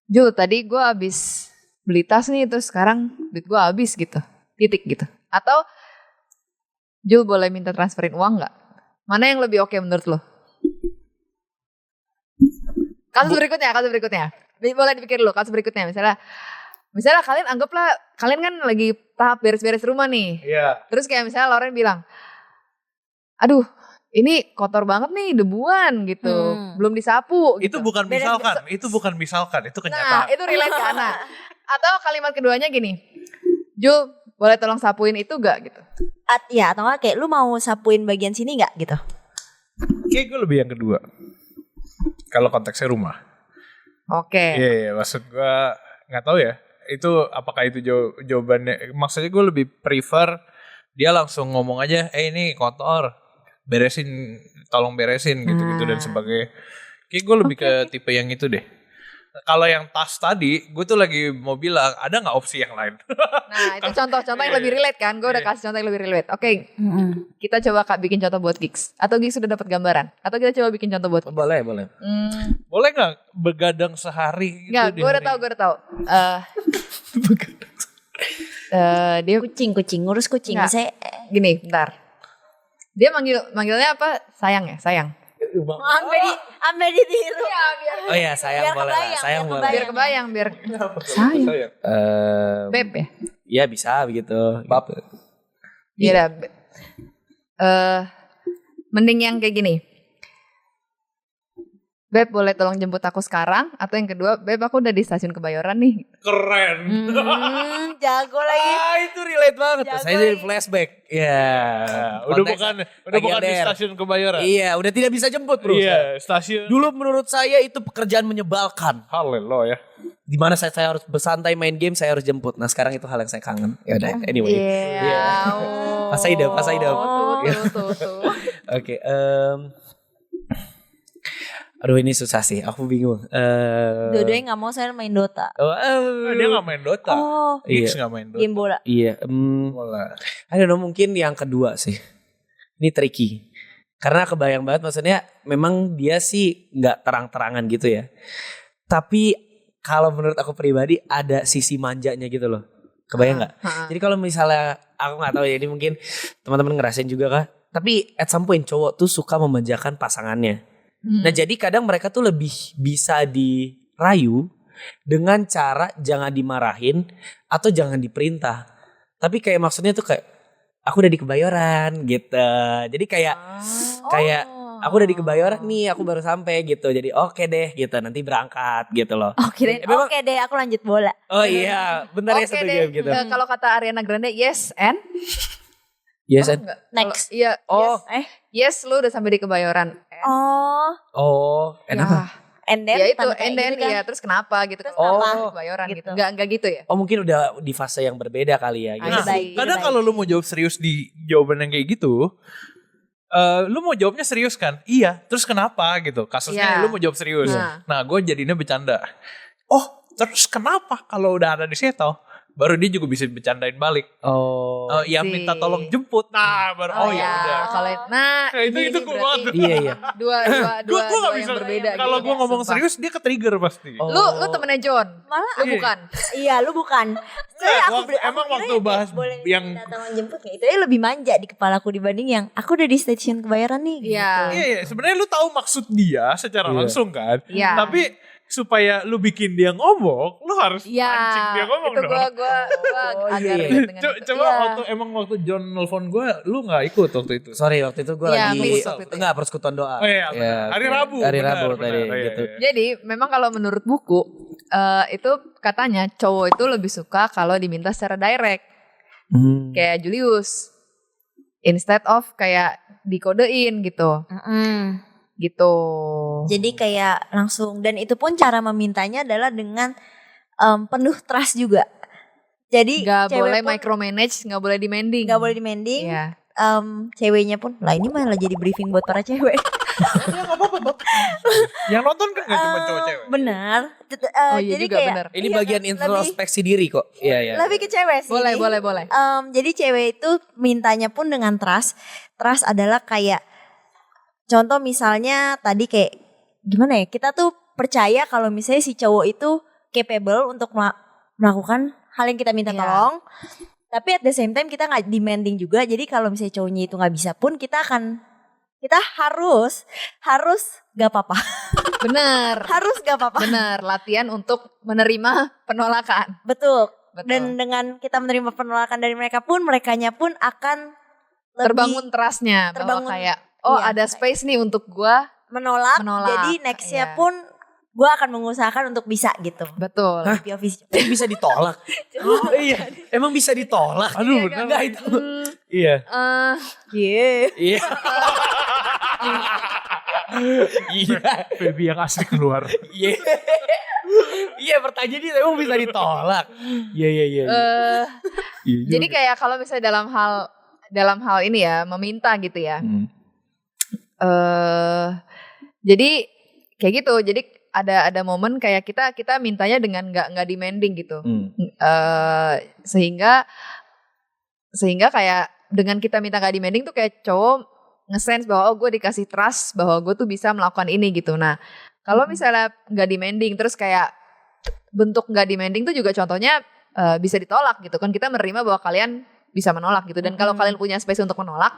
Jul, tadi gue habis beli tas nih, terus sekarang duit gue habis gitu. Titik gitu. Atau Jul boleh minta transferin uang gak? Mana yang lebih oke menurut lo? Kasus berikutnya. Boleh dipikir dulu kasus berikutnya. Misalnya kalian anggaplah, kalian kan lagi tahap beres-beres rumah nih. Iya. Terus kayak misalnya Lauren bilang, aduh ini kotor banget nih, debuan gitu. Belum disapu gitu. Itu bukan misalkan, itu kenyataan. Nah itu relate kan. Nah, atau kalimat keduanya gini, Jul boleh tolong sapuin itu gak gitu. Ya atau enggak kayak lu mau sapuin bagian sini gak gitu. Kayak gue lebih yang kedua. Kalau konteksnya rumah. Oke. Iya, maksud gue gak tahu ya. Itu apakah itu jawabannya. Maksudnya gue lebih prefer dia langsung ngomong aja, ini kotor. Tolong beresin gitu-gitu dan sebagainya. Kayak gue lebih ke tipe yang itu deh. Kalau yang tas tadi, gue tuh lagi mau bilang, ada gak opsi yang lain? Nah itu contoh-contoh yang lebih relate kan. Gue udah kasih contoh yang lebih relate. Oke, kita coba bikin contoh buat Gigs. Atau Gigs sudah dapat gambaran. Atau kita coba bikin contoh buat Gigs. Boleh. Boleh gak begadang sehari gitu? Enggak, gue udah tahu. Dia Kucing ngurus kucing. Nggak. Saya gini, bentar. Dia manggilnya apa? Sayang ya, sayang. Ambil ditiru. Oh iya, sayang Biar boleh lah. kebayang, Sayang biar boleh. Biar kebayang, biar sayang. Beb ya? Iya bisa begitu. Bab. Iya dah. Mending yang kayak gini. Beb boleh tolong jemput aku sekarang? Atau yang kedua, Beb aku udah di stasiun Kebayoran nih. Keren. Jago lagi. Itu relate banget. Jago Saya jadi ini. flashback. Iya. Udah Konteks bukan lagi di LDR. stasiun Kebayoran. Iya, udah tidak bisa jemput bro. Iya, stasiun. Dulu menurut saya itu pekerjaan menyebalkan. Haleluya. Dimana saya harus bersantai main game, saya harus jemput. Nah sekarang itu hal yang saya kangen. Ya udah, anyway. Iya. Pas idem. Tuh. Oke. Aduh ini susah sih, aku bingung. Dua-duanya gak mau saya main Dota. Dia gak main Dota. Oh, Giggs Iya. gak main Dota. game bola. Iya. Bola. I don't know, mungkin yang kedua sih. Ini tricky. Karena kebayang banget, maksudnya memang dia sih nggak terang-terangan gitu ya. Tapi kalau menurut aku pribadi ada sisi manjanya gitu loh. Kebayang nggak? Jadi kalau misalnya aku nggak tahu ya, ini mungkin teman-teman ngerasain juga kah? Tapi at some point cowok tuh suka memanjakan pasangannya. Nah jadi kadang mereka tuh lebih bisa dirayu dengan cara jangan dimarahin atau jangan diperintah. Tapi kayak maksudnya tuh kayak aku udah di Kebayoran gitu. Jadi kayak aku udah di Kebayoran nih, aku baru sampai gitu. Jadi oke deh gitu, nanti berangkat gitu loh. Oh kirain Memang- oke deh aku lanjut bola. Oh iya, benar ya Oke satu deh. game gitu. Kalau kata Ariana Grande, yes and? Yes, and- Enggak. Next. Kalau- Iya. Oh. Yes, lu udah sampai di Kebayoran. Oh, enak Ya. apa? and then Ya itu, tanda kayak and then gitu kan. ya terus kenapa gitu? Terus Kalau kenapa? di Kebayoran gitu. Gitu. Enggak gitu ya? Oh mungkin udah di fase yang berbeda kali ya. Gitu. Nah, baik. Kadang baik. kalau lu mau jawab serius di jawaban yang kayak gitu, lu mau jawabnya serius kan? Iya. Terus kenapa gitu? Kasusnya Iya. lu mau jawab serius. Nah. Nah, gue jadinya bercanda. Oh, terus kenapa kalau udah ada di situ? Baru dia juga bisa bercandain balik. Oh. Yang sih. minta tolong jemput. Nah, baru oh, ya udah. Kalau Nah, itu ini cool berarti banget. Iya iya. dua Gue gak yang bisa berbeda. kalau gitu gue ya, ngomong sumpah. serius dia ke-trigger pasti. Oh. Lu temennya John. Malah Lu Iya. bukan. iya lu bukan. Saya aku emang kira waktu bahas boleh yang datang jemput kayak itu lebih manja di kepalaku dibanding yang aku udah di stasiun Kebayoran nih. Iya. iya, sebenarnya lu tahu maksud dia secara Iya. langsung kan? Iya. Tapi supaya lu bikin dia ngomong, lu harus Iya. pancing dia ngomong Itu dong. gua agak iya. relate dengan itu. Coba Iya. waktu John nelfon gue, lu gak ikut waktu itu. Sorry waktu itu gue Iya, lagi miss waktu itu. enggak persekutuan doa. Oh iya, benar. Hari oke. Rabu, Hari benar, Rabu benar. tadi Iya, gitu. iya. Jadi memang kalau menurut buku itu katanya cowok itu lebih suka kalau diminta secara direct Hmm. kayak Julius instead of kayak dikodein gitu. Gitu. Jadi kayak langsung dan itu pun cara memintanya adalah dengan penuh trust juga. Jadi Gak cewek boleh pun micromanage, gak boleh demanding. nggak boleh demanding. Iya. Ceweknya pun lah ini malah jadi briefing buat para cewek. Yang nonton kan gak cuma cowok cewek. Benar. Oh iya Jadi juga, kayak benar. Ini iya bagian kan, introspeksi diri kok. Iya iya. Lebih ke cewek sih. Boleh. Jadi cewek itu mintanya pun dengan trust. Trust adalah kayak contoh misalnya tadi kayak gimana ya? Kita tuh percaya kalau misalnya si cowok itu capable untuk melakukan hal yang kita minta Iya. tolong. Tapi at the same time kita nggak demanding juga. Jadi kalau misalnya cowoknya itu nggak bisa pun kita harus gak apa-apa. Bener. Harus gak apa-apa. Bener. Latihan untuk menerima penolakan. Betul. Betul. Dan dengan kita menerima penolakan dari mereka pun, merekanya pun akan lebih terbangun trustnya bahwa terbangun, kayak iya, ada space nih untuk gua. menolak. Menolak, Jadi nextnya iya. pun gue akan mengusahakan untuk bisa gitu. Betul. Hah? POV. Bisa ditolak. Oh, iya. Emang bisa ditolak. Aduh, Iya, bener. Enggak itu. Iya. Yeah. Iya. Iya. Baby yang asli keluar. Iya. Iya pertanyaannya emang bisa ditolak. Iya iya iya. Jadi kayak kalau misalnya dalam hal ini ya meminta gitu ya. Jadi kayak gitu. Jadi ada momen kayak kita mintanya dengan nggak demanding gitu. Sehingga kayak dengan kita minta nggak demanding tuh kayak cowok nge-sense bahwa gue dikasih trust bahwa gue tuh bisa melakukan ini gitu. Nah kalau misalnya nggak demanding terus kayak bentuk nggak demanding tuh juga contohnya bisa ditolak gitu kan, kita menerima bahwa kalian bisa menolak gitu. Dan kalau kalian punya space untuk menolak,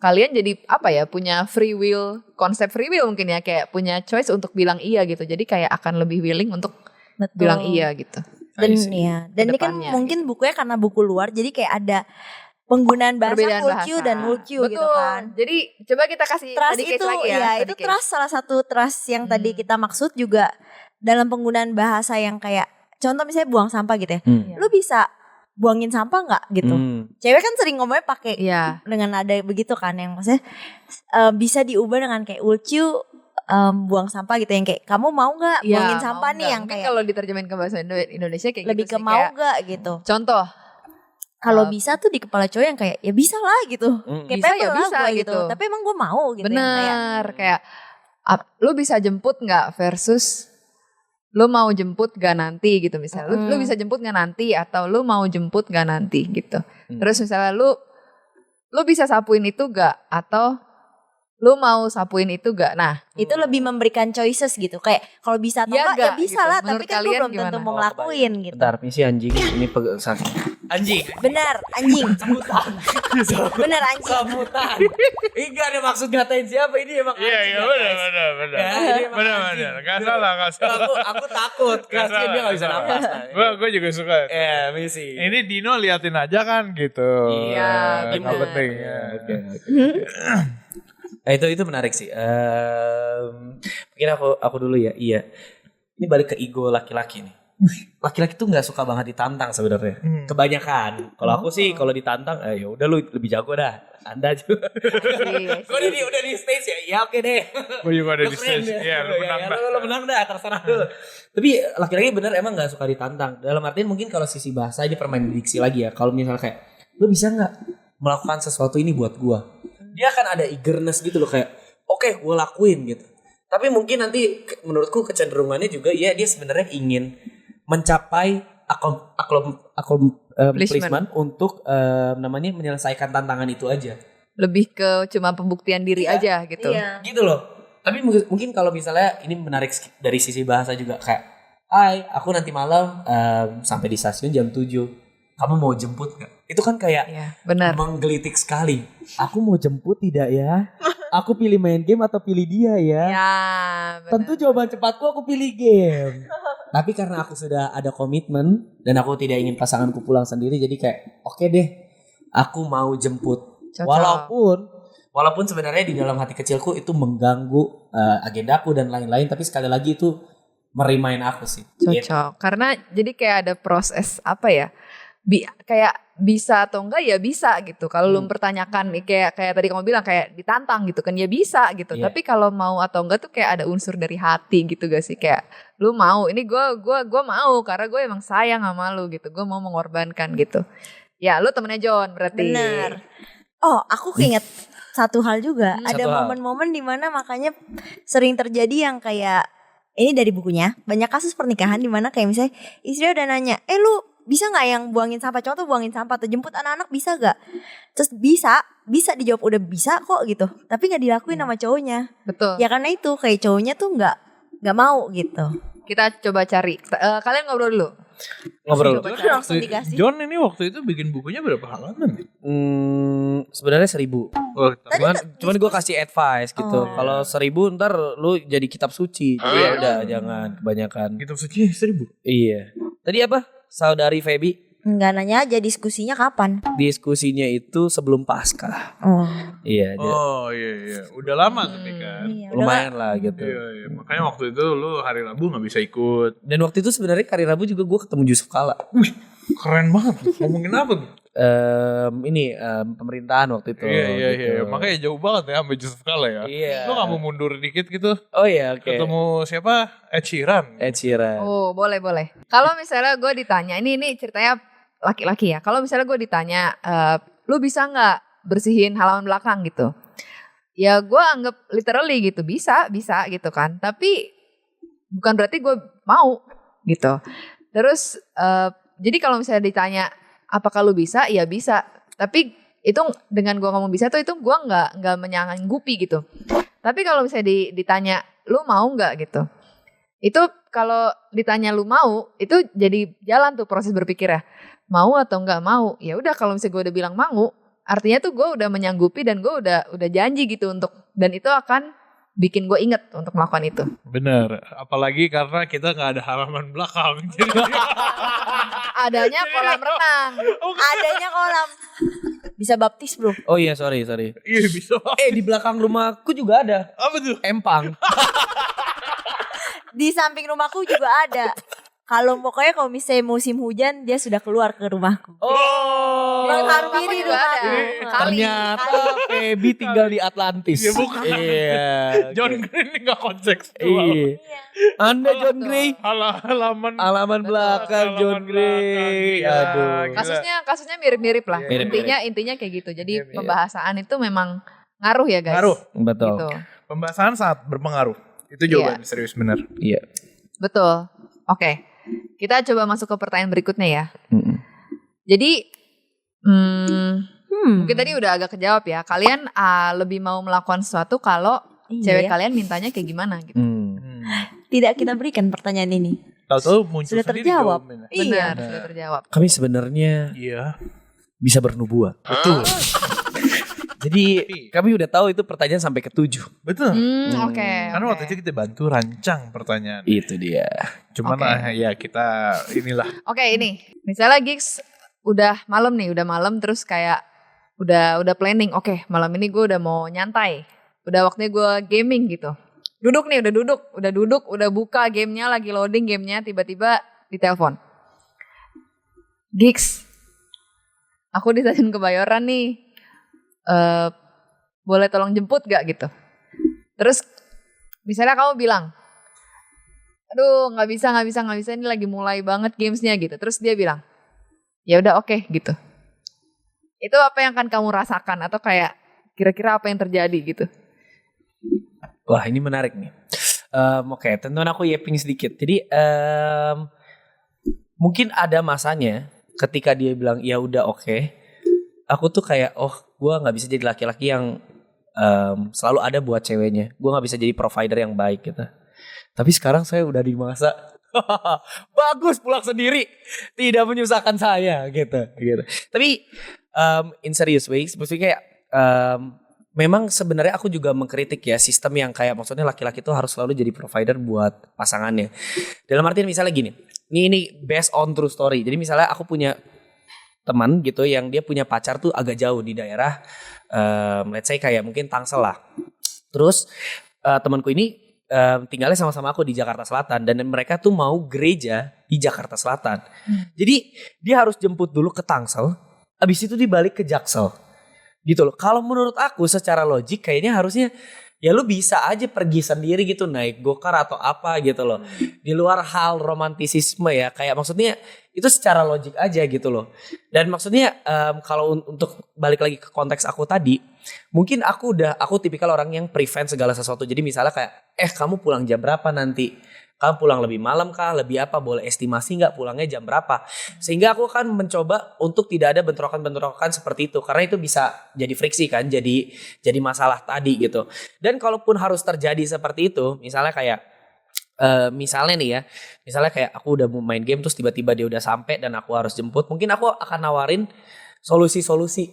kalian jadi apa ya, punya free will, konsep free will mungkin ya, kayak punya choice untuk bilang iya gitu. Jadi kayak akan lebih willing untuk Betul. bilang iya gitu. Dan I see. dan ini kan Kedepannya, mungkin bukunya karena buku luar, jadi kayak ada penggunaan bahasa Perbedaan ulcu bahasa. dan ulcu Betul. gitu kan. Jadi coba kita kasih Trust tadi case itu lagi ya. ya tadi itu case. trust salah satu trust yang tadi kita maksud juga dalam penggunaan bahasa yang kayak contoh misalnya buang sampah gitu ya. Hmm. Lu bisa buangin sampah nggak gitu. Hmm. Cewek kan sering ngomongnya pakai Iya. dengan nada begitu kan yang maksudnya bisa diubah dengan kayak ulcu buang sampah gitu yang kayak kamu mau nggak Iya, buangin mau sampah nih nggak? yang Mungkin kayak kalau diterjemahin ke bahasa Indonesia kayak lebih gitu ke sih, mau kayak, nggak gitu. contoh Kalau bisa tuh di kepala cowok yang kayak ya bisa lah gitu. Kayak Bisa, pebble ya lah bisa gua gitu. Tapi emang gue mau gitu. yang kayak, bener kayak lu bisa jemput nggak versus lu mau jemput gak nanti gitu misalnya. Lu bisa jemput gak nanti atau lu mau jemput gak nanti gitu. Terus misalnya lu bisa sapuin itu gak atau lu mau sapuin itu gak. Nah, itu lebih memberikan choices gitu. Kayak kalau bisa atau Ya enggak ya nggak, bisa gitu. lah. Menurut Tapi kan gue kalian belum tentu gimana? mau ngelakuin gitu. Bentar, misi anjing ini sakit. Anjing. Benar anjing. Benar anjing. Sabutan. Enggak ada maksud ngatain siapa, ini emang Iya anjing iya ya, benar guys. benar benar. Ya, ini emang Benar anjing. benar. Gak salah gak salah. Aku takut, kasihan dia gak bisa napas. Gue juga suka. Misi. Ini Dino liatin aja kan gitu. Iya, Nggak benar. penting ya. Oke. Itu menarik sih. Mungkin aku dulu ya. Iya. Ini balik ke ego laki-laki nih. Laki-laki tuh nggak suka banget ditantang sebenarnya. Kebanyakan. Kalau aku sih kalau ditantang, ya udah lu lebih jago dah. Anda juga. Gue udah di stage ya. Ya oke deh. Gue juga ada Lu di keren stage. deh. Iya lu menang dah. Lu menang dah, terserah lu. Tapi laki-laki bener emang nggak suka ditantang. Dalam artian mungkin kalau sisi bahasa ini permain diksi lagi ya. Kalau misalnya kayak lu bisa nggak melakukan sesuatu ini buat gua, dia akan ada eagerness gitu loh kayak oke, gua lakuin gitu. Tapi mungkin nanti menurutku kecenderungannya juga ya dia sebenarnya ingin mencapai accomplishment untuk namanya menyelesaikan tantangan itu aja. lebih ke cuma pembuktian diri aja gitu. Iya. Gitu loh. Tapi mungkin kalau misalnya ini menarik dari sisi bahasa juga kayak, hai, aku nanti malam sampai di stasiun jam 7. Kamu mau jemput gak? Itu kan kayak Iya, benar. menggelitik sekali. Aku mau jemput tidak ya? Aku pilih main game atau pilih dia ya? Ya, benar. Tentu jawaban cepatku aku pilih game. Tapi karena aku sudah ada komitmen dan aku tidak ingin pasanganku pulang sendiri, jadi kayak oke deh, aku mau jemput. Cocok. Walaupun sebenarnya di dalam hati kecilku itu mengganggu agendaku dan lain-lain, tapi sekali lagi itu merimain aku sih. Gitu. Cocok. Karena jadi kayak ada proses apa ya? Kayak bisa atau enggak ya bisa gitu. Kalau lu mempertanyakan nih kayak tadi kamu bilang kayak ditantang gitu kan ya bisa gitu. Iya. Tapi kalau mau atau enggak tuh kayak ada unsur dari hati gitu gak sih? Kayak lu mau, ini gue mau karena gue emang sayang sama lu gitu. Gue mau mengorbankan gitu. Ya lu temennya John berarti. Benar. Oh, aku keinget satu hal juga. Ada Satu hal. momen-momen dimana makanya sering terjadi yang kayak ini dari bukunya. Banyak kasus pernikahan dimana kayak misalnya istri udah nanya, lu bisa nggak yang buangin sampah? Contoh buangin sampah atau jemput anak-anak bisa gak? Terus bisa dijawab udah bisa kok gitu. Tapi nggak dilakuin sama cowoknya. Betul. Ya karena itu kayak cowoknya tuh nggak mau gitu. Kita coba cari. Kalian ngobrol dulu. Ngobrol. Coba cari langsung dikasih. John ini waktu itu bikin bukunya berapa halaman? Sebenarnya 1000. Oh, Cuman gue kasih advice gitu. Oh. Kalau 1000 ntar lu jadi kitab suci. Jadi ya udah jangan kebanyakan. kitab suci 1000. Iya. Tadi apa? Saudari Feby, Nggak nanya aja diskusinya kapan. diskusinya itu sebelum Paskah. Oh. Iya, dia Oh iya. Udah lama tapi kan. Iya, lumayan lah gitu. Iya. Makanya waktu itu lu hari Rabu gak bisa ikut. Dan waktu itu sebenarnya hari Rabu juga gue ketemu Yusuf Kala. Keren banget. Ngomongin apa tuh? Pemerintahan waktu itu. Iya. gitu. Makanya jauh banget ya sampai Yusuf Kala ya. Iya. Lu gak mau mundur dikit gitu? Oh iya, oke. Ketemu siapa? Ed Sheeran. Ed Sheeran. Oh boleh. Kalau misalnya gue ditanya, ini ceritanya laki-laki ya. Kalau misalnya gue ditanya, lu bisa nggak bersihin halaman belakang gitu? Ya gue anggap literally gitu, bisa gitu kan. Tapi bukan berarti gue mau gitu. Terus jadi kalau misalnya ditanya, apakah lu bisa? Ya bisa. Tapi itu dengan gue ngomong bisa tuh itu gue nggak menyanggupi gitu. Tapi kalau misalnya ditanya, lu mau nggak gitu? Itu kalau ditanya lu mau, itu jadi jalan tuh proses berpikir ya. mau atau nggak mau. Ya udah kalau misalnya gue udah bilang mau, artinya tuh gue udah menyanggupi dan gue udah janji gitu dan itu akan bikin gue inget untuk melakukan itu. Bener, apalagi karena kita nggak ada halaman belakang. Jadi Adanya kolam renang. Adanya kolam. Bisa baptis bro. Oh iya, sorry. iya bisa. Di belakang rumahku juga ada Apa tuh? empang. Di samping rumahku juga ada. Pokoknya kalau misalnya musim hujan dia sudah keluar ke rumahku. Oh, Menghampiri juga ada. rumahku. ternyata Feby tinggal di Atlantis. Ya, bukan. Iya. John Green ini nggak kontekstual. Iya. Anda John Gray. Halaman Halaman belakang Halaman John Gray. belakang, gila. Aduh. Kasusnya mirip-mirip lah. Mirip-mirip. Intinya kayak gitu. Jadi Iya. pembahasan itu memang ngaruh ya guys. Ngaruh. Betul. Gitu. Pembahasan sangat berpengaruh. Itu jawaban serius bener. Iya. Betul. Oke. Kita coba masuk ke pertanyaan berikutnya ya. Mm-mm. Jadi mungkin tadi udah agak kejawab ya. Kalian lebih mau melakukan sesuatu kalau cewek kalian mintanya kayak gimana gitu. Tidak kita berikan pertanyaan ini. Tahu-tahu muncul Sudah sendiri terjawab. jawabannya. Benar, Iya. sudah terjawab. Kami sebenarnya Iya. bisa bernubuat. Betul. Jadi kami udah tahu itu pertanyaan sampai ke-7. Betul. Oke. Karena waktu itu kita bantu rancang pertanyaan. Itu dia. Cuman Oke. ya kita inilah. Oke, ini. Misalnya gigs udah malam terus kayak udah planning. Oke, malam ini gue udah mau nyantai. Udah waktunya gue gaming gitu. Udah buka gamenya, lagi loading gamenya, tiba-tiba ditelepon. Gigs, aku di stasiun Kebayoran nih. Boleh tolong jemput gak gitu? Terus misalnya kamu bilang, aduh nggak bisa ini lagi mulai banget gamesnya gitu. Terus dia bilang, ya udah oke gitu. Itu apa yang akan kamu rasakan atau kayak kira-kira apa yang terjadi gitu? Wah, ini menarik nih. Oke, tentuan aku yapping sedikit. Jadi mungkin ada masanya ketika dia bilang ya udah oke. Aku tuh kayak gue nggak bisa jadi laki-laki yang selalu ada buat ceweknya. Gue nggak bisa jadi provider yang baik gitu. Tapi sekarang saya udah di masa bagus pulang sendiri, tidak menyusahkan saya gitu. Tapi in serious ways, maksudnya kayak memang sebenarnya aku juga mengkritik ya sistem yang kayak maksudnya laki-laki tuh harus selalu jadi provider buat pasangannya. Dalam artian misalnya gini, ini based on true story. Jadi misalnya aku punya teman gitu yang dia punya pacar tuh agak jauh di daerah let's say kayak mungkin Tangsel lah. Terus temanku ini tinggalnya sama-sama aku di Jakarta Selatan dan mereka tuh mau gereja di Jakarta Selatan. Jadi dia harus jemput dulu ke Tangsel, abis itu dibalik ke Jaksel. Gitu loh. Kalau menurut aku secara logik kayaknya harusnya ya lu bisa aja pergi sendiri gitu naik gokar atau apa gitu loh. Di luar hal romantisisme ya kayak maksudnya itu secara logik aja gitu loh. Dan maksudnya kalau untuk balik lagi ke konteks aku tadi, mungkin aku tipikal orang yang prevent segala sesuatu. Jadi misalnya kayak kamu pulang jam berapa nanti? Kamu pulang lebih malam kah? Lebih apa? Boleh estimasi nggak pulangnya jam berapa? Sehingga aku kan mencoba untuk tidak ada bentrokan-bentrokan seperti itu. Karena itu bisa jadi friksi kan. Jadi masalah tadi gitu. Dan kalaupun harus terjadi seperti itu. Misalnya kayak misalnya nih ya. Misalnya kayak aku udah mau main game terus tiba-tiba dia udah sampai dan aku harus jemput. Mungkin aku akan nawarin solusi-solusi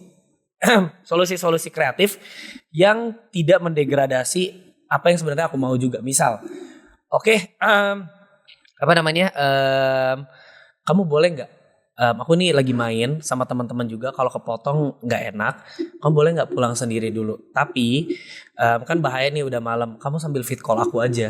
kreatif yang tidak mendegradasi apa yang sebenarnya aku mau juga. Misal kamu boleh nggak? Aku nih lagi main sama teman-teman juga. Kalau kepotong nggak enak, kamu boleh nggak pulang sendiri dulu? Tapi kan bahaya nih udah malam. Kamu sambil fit call aku aja,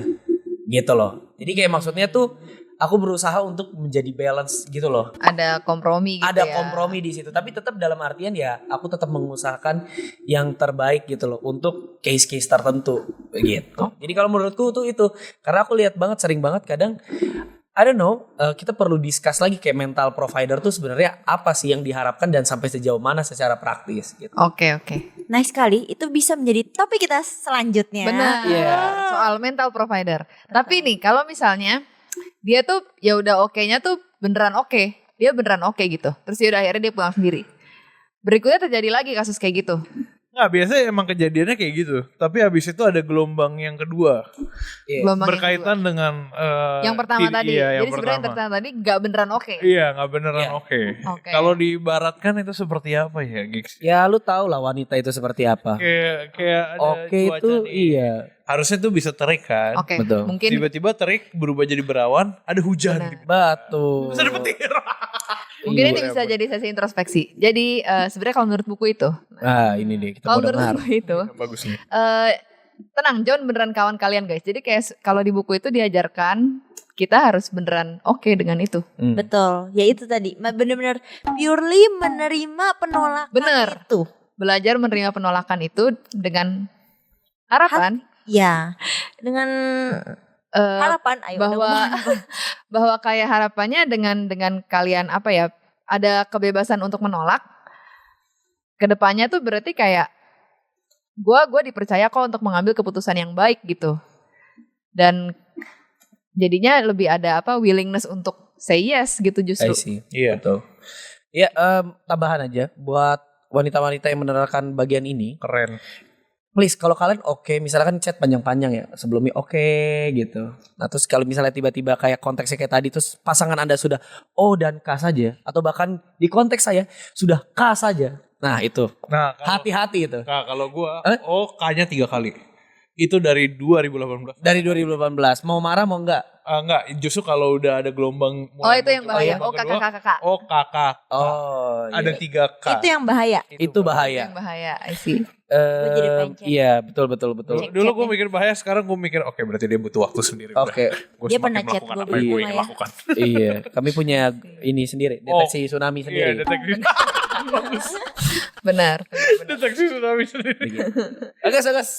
gitu loh. Jadi kayak maksudnya tuh aku berusaha untuk menjadi balance gitu loh. Ada kompromi gitu Ada ya. kompromi di situ. Tapi tetap dalam artian ya aku tetap mengusahakan yang terbaik gitu loh untuk case-case tertentu gitu. Jadi kalau menurutku tuh itu karena aku lihat banget sering banget kadang I don't know, kita perlu discuss lagi kayak mental provider tuh sebenarnya apa sih yang diharapkan dan sampai sejauh mana secara praktis gitu. Oke. Nice sekali. Itu bisa menjadi topik kita selanjutnya. Benar. Iya. Soal mental provider. Tapi nih kalau misalnya dia tuh ya udah oke-nya tuh beneran oke. Dia beneran oke gitu. Terus ya udah akhirnya dia pulang sendiri. Berikutnya terjadi lagi kasus kayak gitu. Nggak, biasanya emang kejadiannya kayak gitu. Tapi habis itu ada gelombang yang kedua. Iya. Gelombang Berkaitan dengan yang pertama tadi. Iya, yang Jadi sebenarnya yang pertama. pertama tadi gak beneran oke. Iya, nggak beneran Iya. oke. Oke. Kalau diibaratkan itu seperti apa ya, Gigs? Ya lu tau lah wanita itu seperti apa. Kayak ada Oke cuaca itu nih. iya. Harusnya tuh bisa terik kan. Oke, Betul. mungkin Tiba-tiba terik berubah jadi berawan, ada hujan. Benar. Gitu. Betul. Bisa ada petir. mungkin ini Iya, bisa ampun. jadi sesi introspeksi. Jadi sebenarnya kalau menurut buku itu, Nah ini deh kita kalau mau menurut dengar. buku itu, Bagus nih. tenang, John beneran kawan kalian guys. Jadi kayak kalau di buku itu diajarkan kita harus beneran oke dengan itu. Hmm. Betul. Ya itu tadi. Bener-bener purely menerima penolakan Bener. itu. Belajar menerima penolakan itu dengan harapan Ya. Dengan harapan ayo bahwa bahwa kayak harapannya dengan kalian apa ya, ada kebebasan untuk menolak. Kedepannya tuh berarti kayak gue dipercaya kok untuk mengambil keputusan yang baik gitu, dan jadinya lebih ada apa, willingness untuk say yes gitu I justru. see. Iya. Betul. Ya tambahan aja buat wanita-wanita yang menerangkan bagian ini. Keren. Please kalau kalian oke, misalkan chat panjang-panjang ya sebelumnya oke gitu. Nah terus kalau misalnya tiba-tiba kayak konteksnya kayak tadi, terus pasangan Anda sudah O dan K saja, atau bahkan di konteks saya sudah K saja. Nah itu Nah, hati-hati itu. kalau gua K-nya 3 kali. Itu dari 2018. Dari 2018 mau marah mau enggak? Enggak, justru kalau udah ada gelombang Oh itu yang bahaya. gelombang Oh kedua, kakak-kakak. Oh kakak. Oh Ada iya. 3K. itu yang bahaya. Itu bahaya. Yang bahaya, I see. jadi pengen chat. Iya betul. Dulu gue mikir bahaya, sekarang gue mikir oke berarti dia butuh waktu sendiri. Oke. Gue Dia semakin pernah chat melakukan gua apa yang gue berdua ingin ya. lakukan. Iya, kami punya ini sendiri, deteksi tsunami Iya, sendiri. deteksi. Bagus. Benar. Deteksi tsunami sendiri. Bagus.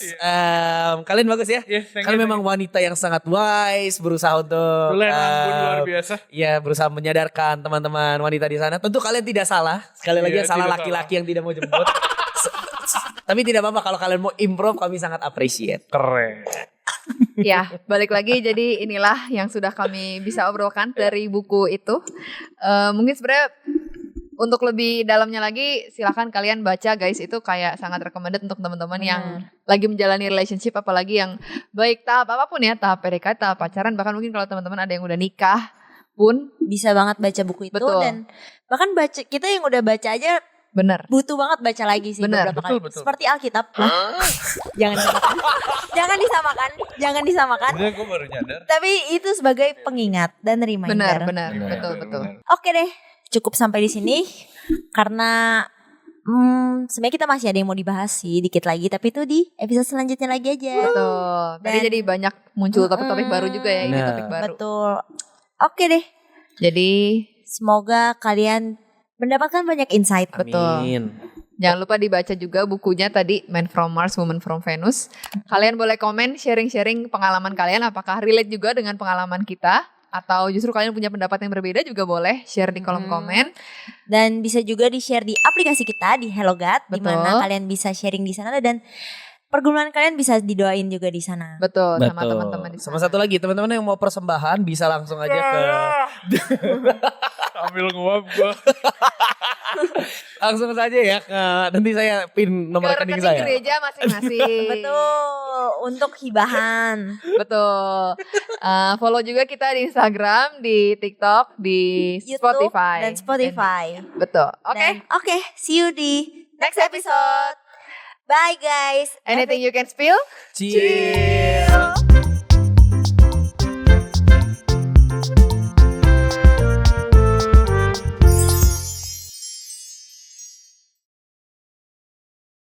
Kalian bagus ya. Iya, thank Kalian you, memang wanita yang sangat wise, berusaha untuk Kalian ampun luar biasa. ya berusaha menyadarkan teman-teman wanita di sana. Tentu kalian tidak salah. Sekali lagi Iya, yang salah tidak laki-laki yang tidak mau jemput. Tapi tidak apa-apa kalau kalian mau improve, kami sangat appreciate. Keren. Ya, balik lagi. Jadi inilah yang sudah kami bisa obrolkan dari buku itu. Mungkin sebenarnya untuk lebih dalamnya lagi silahkan kalian baca guys. Itu kayak sangat recommended untuk teman-teman yang lagi menjalani relationship, apalagi yang baik tahap apapun ya, tahap PDKT, tahap pacaran, bahkan mungkin kalau teman-teman ada yang udah nikah pun Bisa banget baca buku itu. Betul. Dan bahkan baca, kita yang udah baca aja bener. butuh banget baca lagi sih Benar, beberapa betul, kali. betul. Seperti Alkitab. Jangan disamakan. Jangan disamakan. Sebenarnya gue baru nyadar. Tapi itu sebagai pengingat dan reminder. Benar. Benar, Betul. benar. Oke deh, cukup sampai di sini karena sebenarnya kita masih ada yang mau dibahas sih dikit lagi, tapi itu di episode selanjutnya lagi aja. Betul. Tadi Dan- jadi banyak muncul topik-topik baru juga ya, ini Benar. topik baru. Betul. Oke deh, Jadi semoga kalian mendapatkan banyak insight. Betul. Amin. jangan lupa dibaca juga bukunya tadi, Man from Mars, Woman from Venus. Kalian boleh komen, sharing-sharing pengalaman kalian, apakah relate juga dengan pengalaman kita, atau justru kalian punya pendapat yang berbeda juga boleh share di kolom komen. Dan bisa juga di-share di aplikasi kita di HelloGat, di Betul. mana kalian bisa sharing di sana dan pergumulan kalian bisa didoain juga di sana. Betul, sama Betul. teman-teman di Sama sana. satu lagi, teman-teman yang mau persembahan bisa langsung aja ke Ambil nguap gue. langsung saja ya ke, nanti saya pin nomor Ke rekening rekening saya. gereja masing-masing. Betul, untuk hibahan. Betul. Follow juga kita di Instagram, di TikTok, di YouTube Spotify. dan Spotify. Betul. Oke. Dan oke, see you di next episode. Bye guys. Anything you can spill? Cheers.